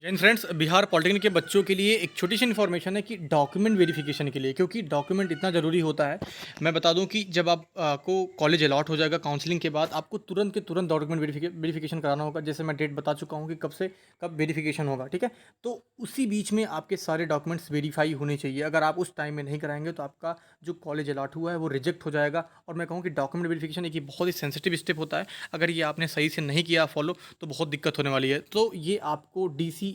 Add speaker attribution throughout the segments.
Speaker 1: Jain friends, Bihar polytechnic के बच्चों के लिए एक छोटी सी इन्फॉर्मेशन है कि डॉक्यूमेंट वेरिफिकेशन के लिए, क्योंकि डॉक्यूमेंट इतना ज़रूरी होता है। मैं बता दूं कि जब आप को कॉलेज अलॉट हो जाएगा काउंसलिंग के बाद, आपको तुरंत के तुरंत डॉक्यूमेंट वेरिफिकेशन कराना होगा। जैसे मैं डेट बता चुका हूं कि कब से कब वेरिफिकेशन होगा, ठीक है। तो उसी बीच में आपके सारे डॉक्यूमेंट्स वेरीफाई होने चाहिए। अगर आप उस टाइम में नहीं कराएंगे तो आपका जो कॉलेज अलॉट हुआ है वो रिजेक्ट हो जाएगा। और मैं कहूँ कि डॉक्यूमेंट वेरिफिकेशन एक बहुत ही सेंसिटिव स्टेप होता है। अगर ये आपने सही से नहीं किया फॉलो तो बहुत दिक्कत होने वाली है। तो ये आपको DCEC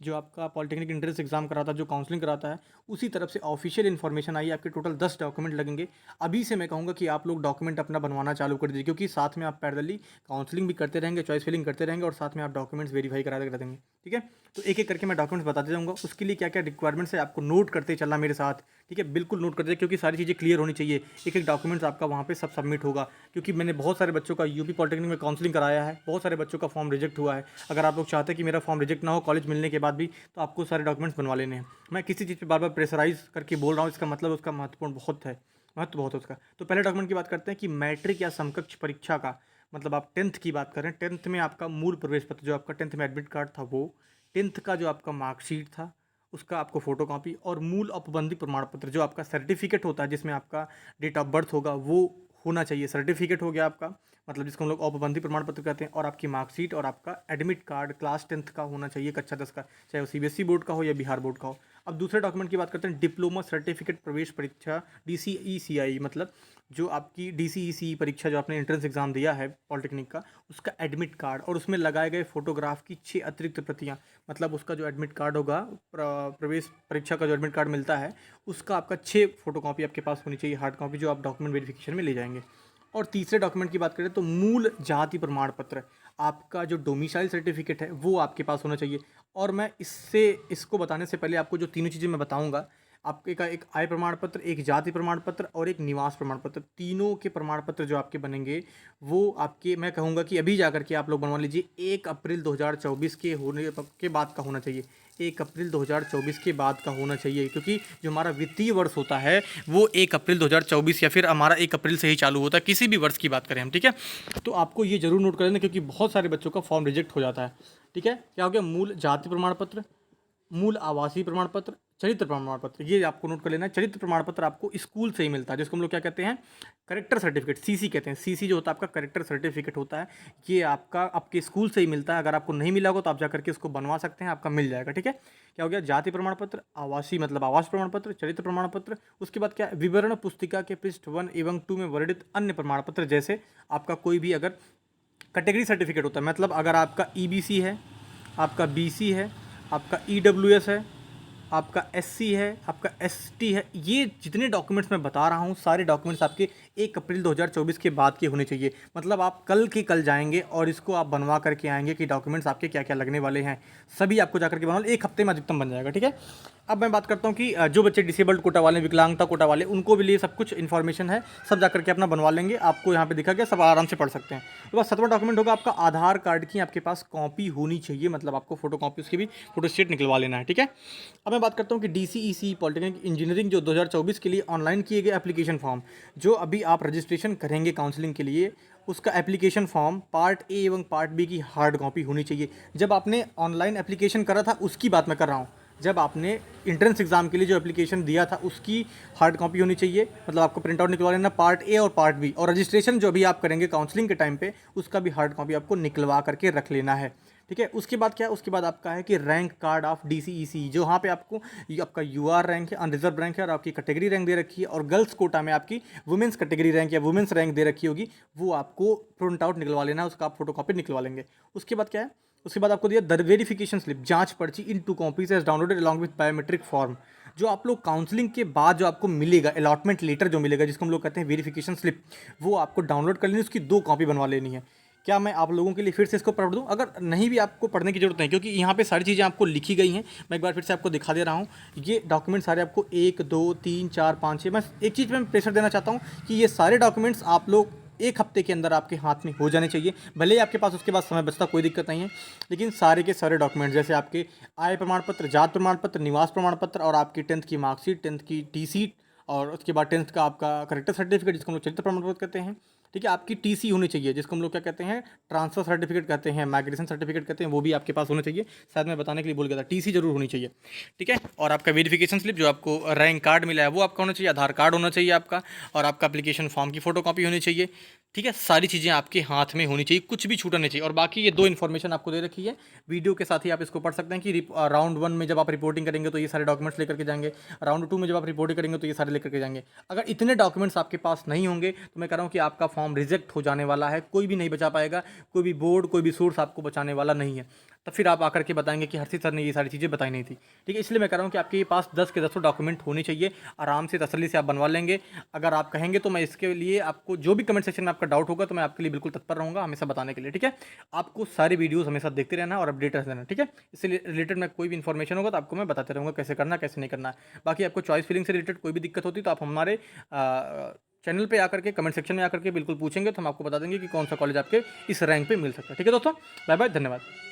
Speaker 1: जो आपका पॉलिटेक्निक एंट्रेंस एग्जाम कराता है, जो काउंसलिंग कराता है, उसी तरफ से ऑफिशियल इन्फॉर्मेशन आई है। आपके टोटल 10 डॉक्यूमेंट लगेंगे। अभी से मैं कहूँगा कि आप लोग डॉक्यूमेंट अपना बनवाना चालू कर दीजिए, क्योंकि साथ में आप पैरेलली काउंसलिंग भी करते रहेंगे, चॉइस फिलिंग करते रहेंगे और साथ में आप डॉक्यूमेंट्स वेरीफाई करा देंगे, ठीक है। तो एक एक करके मैं डॉक्यूमेंट्स बताते जाऊँगा। उसके लिए क्या क्या रिक्वायरमेंट्स है आपको नोट करते चलना मेरे साथ, ठीक है। बिल्कुल नोट करते, क्योंकि सारी चीज़ें क्लियर होनी चाहिए। एक एक डॉक्यूमेंट्स आपका वहाँ पे सब सबमिट होगा, क्योंकि मैंने बहुत सारे बच्चों का यूपी पॉलिटेक्निक में काउंसलिंग कराया है। बहुत सारे बच्चों का फॉर्म रिजेक्ट हुआ है। अगर आप लोग चाहते हैं कि मेरा फॉर्म रिजेक्ट ना हो कॉलेज मिलने के बाद भी, तो आपको सारे डॉक्यूमेंट्स बनवा लेने हैं। मैं किसी चीज़ पे बार बार प्रेशराइज करके बोल रहा हूँ, इसका मतलब उसका महत्वपूर्ण बहुत है, महत्व बहुत है उसका। तो पहले डॉक्यूमेंट की बात करते हैं कि मैट्रिक या समकक्ष परीक्षा का, मतलब आप टेंथ की बात करें, टेंथ में आपका मूल प्रवेश पत्र, जो आपका टेंथ में एडमिट कार्ड था वो, टेंथ का जो आपका मार्कशीट था उसका आपको फोटो कॉपी, और मूल औपबंधिक प्रमाण पत्र जो आपका सर्टिफिकेट होता है जिसमें आपका डेट ऑफ बर्थ होगा वो होना चाहिए। सर्टिफिकेट हो गया आपका, मतलब जिसको हम लोग औपबंधिक प्रमाण पत्र कहते हैं। और आपकी मार्कशीट और आपका एडमिट कार्ड क्लास टेंथ का होना चाहिए, कक्षा 10 का, चाहे वो CBSE बोर्ड का हो या बिहार बोर्ड का हो। अब दूसरे डॉक्यूमेंट की बात करते हैं, डिप्लोमा सर्टिफिकेट प्रवेश परीक्षा, DCECI, मतलब जो आपकी DCECI परीक्षा जो आपने एंट्रेंस एग्जाम दिया है पॉलिटेक्निक का, उसका एडमिट कार्ड और उसमें लगाए गए फोटोग्राफ की 6 अतिरिक्त प्रतियां। मतलब उसका जो एडमिट कार्ड होगा, प्रवेश परीक्षा का जो एडमिट कार्ड मिलता है, उसका आपका 6 फोटोकॉपी आपके पास होनी चाहिए, हार्ड कॉपी, जो आप डॉक्यूमेंट वेरिफिकेशन में ले जाएंगे। और तीसरे डॉक्यूमेंट की बात करें तो मूल जाति प्रमाण पत्र, आपका जो डोमिसाइल सर्टिफिकेट है वो आपके पास होना चाहिए। और मैं इसको बताने से पहले आपको जो तीनों चीज़ें मैं बताऊंगा, आपके का एक आय प्रमाण पत्र, एक जाति प्रमाण पत्र और एक निवास प्रमाण पत्र, तीनों के प्रमाण पत्र जो आपके बनेंगे वो आपके, मैं कहूँगा कि अभी जा करके आप लोग बनवा लीजिए। 1 अप्रैल 2024 के होने के बाद का होना चाहिए। 1 अप्रैल 2024 के बाद का होना चाहिए, क्योंकि जो हमारा वित्तीय वर्ष होता है वो 1 अप्रैल 2024 या फिर हमारा 1 अप्रैल से ही चालू होता है, किसी भी वर्ष की बात करें हम, ठीक है। तो आपको ये जरूर नोट कर लेना, क्योंकि बहुत सारे बच्चों का फॉर्म रिजेक्ट हो जाता है, ठीक है। क्या हो गया, मूल जाति प्रमाण पत्र, मूल आवासीय प्रमाण पत्र, चरित्र प्रमाण पत्र, ये आपको नोट कर लेना है। चरित्र प्रमाण पत्र आपको स्कूल से ही मिलता है, जिसको हम लोग क्या कहते हैं, करेक्टर सर्टिफिकेट, CC कहते हैं। CC जो होता है आपका करेक्टर सर्टिफिकेट होता है, ये आपका आपके स्कूल से ही मिलता है। अगर आपको नहीं मिला होगा तो आप जा करके इसको बनवा सकते हैं, आपका मिल जाएगा, ठीक है। क्या हो गया, जाति प्रमाण पत्र, आवासीय मतलब आवास प्रमाण पत्र, चरित्र प्रमाण पत्र। उसके बाद क्या, विवरण पुस्तिका के पृष्ठ 1 एवं 2 में वर्णित अन्य प्रमाण पत्र, जैसे आपका कोई भी अगर कैटेगरी सर्टिफिकेट होता है, मतलब अगर आपका EBC है, आपका BC है, आपका EWS है, आपका SC है, आपका ST है, ये जितने डॉक्यूमेंट्स मैं बता रहा हूँ सारे डॉक्यूमेंट्स आपके 1 अप्रैल 2024 के बाद के होने चाहिए। मतलब आप कल के कल जाएंगे और इसको आप बनवा करके आएंगे कि डॉक्यूमेंट्स आपके क्या क्या लगने वाले हैं, सभी आपको जाकर के बनवा, 1 हफ्ते में अधिकतम बन जाएगा, ठीक है। अब मैं बात करता हूँ कि जो बच्चे डिसेबल्ड कोटा वाले, विकलांगता कोटा वाले, उनको भी लिए सब कुछ इन्फॉर्मेशन है, सब जाकर के अपना बनवा लेंगे। आपको यहाँ पे दिखा गया, सब आराम से पढ़ सकते हैं। तो बस 7वां डॉक्यूमेंट होगा आपका आधार कार्ड की आपके पास कॉपी होनी चाहिए, मतलब आपको फोटो कॉपी उसकी भी फोटोस्टेट निकलवा लेना है, ठीक है। अब मैं बात करता हूँ कि DCEC पॉलिटेक्निक इंजीनियरिंग जो 2024 के लिए ऑनलाइन किए गए एप्लीकेशन फॉर्म, जो अभी आप रजिस्ट्रेशन करेंगे काउंसलिंग के लिए, उसका एप्लीकेशन फॉर्म पार्ट A एवं पार्ट B की हार्ड कॉपी होनी चाहिए। जब आपने ऑनलाइन एप्लीकेशन करा था उसकी बात मैं कर रहा हूँ, जब आपने इंट्रेंस एग्जाम के लिए जो एप्लीकेशन दिया था उसकी हार्ड कॉपी होनी चाहिए। मतलब आपको प्रिंट आउट निकलवा लेना पार्ट A और पार्ट B, और रजिस्ट्रेशन जो भी आप करेंगे काउंसलिंग के टाइम पे उसका भी हार्ड कॉपी आपको निकलवा करके रख लेना है, ठीक है। उसके बाद क्या है, उसके बाद आपका है कि रैंक कार्ड ऑफ DCEC, जो वहाँ पे आपको आपका UR रैंक है, अनरिजर्व रैंक है, और आपकी कैटेगरी रैंक दे रखी है, और गर्ल्स कोटा में आपकी वुमेंस कैटेगरी रैंक या वुमेंस रैंक दे रखी होगी, वो आपको प्रिंट आउट निकलवा लेना है, उसका आप फोटो कॉपी निकलवा लेंगे। उसके बाद क्या है, उसके बाद आपको दिया दर वेरिफिकेशन स्लिप, जांच पर्ची in 2 copies as downloaded along with biometric form, जो आप लोग काउंसलिंग के बाद जो आपको मिलेगा, अलॉटमेंट लेटर जो मिलेगा, जिसको हम लोग कहते हैं वेरिफिकेशन स्लिप, वो आपको डाउनलोड कर लेनी है, उसकी 2 कॉपी बनवा लेनी है। क्या मैं आप लोगों के लिए फिर से इसको पढ़ दूं? अगर नहीं भी आपको पढ़ने की जरूरत नहीं, क्योंकि यहाँ पे सारी चीज़ें आपको लिखी गई हैं। मैं एक बार फिर से आपको दिखा दे रहा हूँ। ये डॉक्यूमेंट सारे आपको 1 2 3 4 5 6, मैं एक चीज़ में प्रेशर देना चाहता हूँ कि ये सारे डॉक्यूमेंट्स आप लोग 1 हफ्ते के अंदर आपके हाथ में हो जाने चाहिए। भले ही आपके पास उसके बाद समय बचता, कोई दिक्कत नहीं है, लेकिन सारे के सारे डॉक्यूमेंट, जैसे आपके आय प्रमाण पत्र, जात प्रमाण पत्र, निवास प्रमाण पत्र, और आपकी टेंथ की मार्कशीट, टेंथ की टी सीट, और उसके बाद टेंथ का आपका करेक्टर सर्टिफिकेट, जिसको हम लोग चरित्र प्रमाण पत्र कहते हैं, ठीक है, आपकी टीसी होनी चाहिए, जिसको हम लोग क्या कहते हैं, ट्रांसफ़र सर्टिफिकेट कहते हैं, माइग्रेशन सर्टिफिकेट कहते हैं, वो भी आपके पास होना चाहिए। शायद मैं बताने के लिए भूल गया था, टीसी ज़रूर होनी चाहिए। ठीक है, और आपका वेरिफिकेशन स्लिप जो आपको रैंक कार्ड मिला है वो आपका होना चाहिए, आधार कार्ड होना चाहिए आपका, और आपका एप्लीकेशन फॉर्म की फ़ोटोकॉपी होनी चाहिए। ठीक है, सारी चीज़ें आपके हाथ में होनी चाहिए, कुछ भी छूटना नहीं चाहिए। और बाकी ये 2 इन्फॉर्मेशन आपको दे रखी है, वीडियो के साथ ही आप इसको पढ़ सकते हैं कि राउंड 1 में जब आप रिपोर्टिंग करेंगे तो ये सारे डॉक्यूमेंट्स लेकर के जाएँगे, राउंड 2 में जब आप रिपोर्टिंग करेंगे तो ये सारे लेकर के जाएँगे। अगर इतने डॉक्यूमेंट्स आपके पास नहीं होंगे तो मैं कह रहा हूँ कि आपका फॉर्म रिजेक्ट हो जाने वाला है, कोई भी नहीं बचा पाएगा, कोई भी बोर्ड, कोई भी सोर्स आपको बचाने वाला नहीं है। तो फिर आप आकर के बताएँगे कि हर्षित सर ने ये सारी चीज़ें बताई नहीं थी। ठीक है, इसलिए मैं कह रहा हूँ कि आपके पास 10 के 10 डॉक्यूमेंट होने चाहिए, आराम से तसल्ली से आप बनवा लेंगे। अगर आप कहेंगे तो मैं इसके लिए आपको जो भी कमेंट सेक्शन में आपका डाउट होगा तो मैं आपके लिए बिल्कुल तत्पर रहूँगा हमेशा बताने के लिए। ठीक है, आपको सारी वीडियोज़ हमेशा देखते रहना और अपडेट रहते रहना। ठीक है, इससे रिलेटेड मैं कोई भी इन्फॉर्मेशन होगा तो आपको मैं बताते रहूँगा कैसे करना है, कैसे नहीं करना है। बाकी आपको चॉइस फिलिंग से रिलेटेड कोई भी दिक्कत होती है तो आप हमारे चैनल पे आकर के कमेंट सेक्शन में आकर के बिल्कुल पूछेंगे तो हम आपको बता देंगे कि कौन सा कॉलेज आपके इस रैंक पे मिल सकता है। ठीक है दोस्तों, बाय बाय, धन्यवाद।